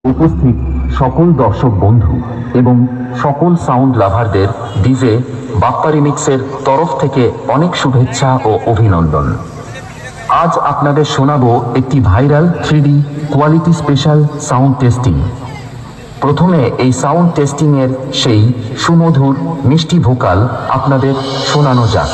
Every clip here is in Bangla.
উপস্থিত সকল দর্শক বন্ধু এবং সকল সাউন্ড লাভারদের ডিজে বাপ্পা রিমিক্সের তরফ থেকে অনেক শুভেচ্ছা ও অভিনন্দন। আজ আপনাদের শোনাবো একটি viral 3D quality special sound testing. প্রথমে এই সাউন্ড টেস্টিং এর সেই সুমধুর মিষ্টি ভোকাল আপনাদের শোনানো যাক।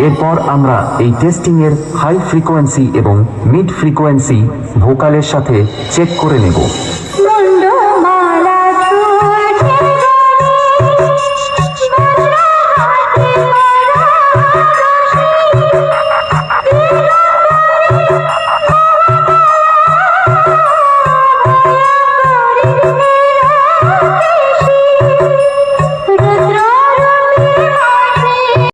এরপর আমরা এই টেস্টিং এর হাই ফ্রিকোয়েন্সি এবং মিড ফ্রিকোয়েন্সি ভোকালের সাথে চেক করে নেব।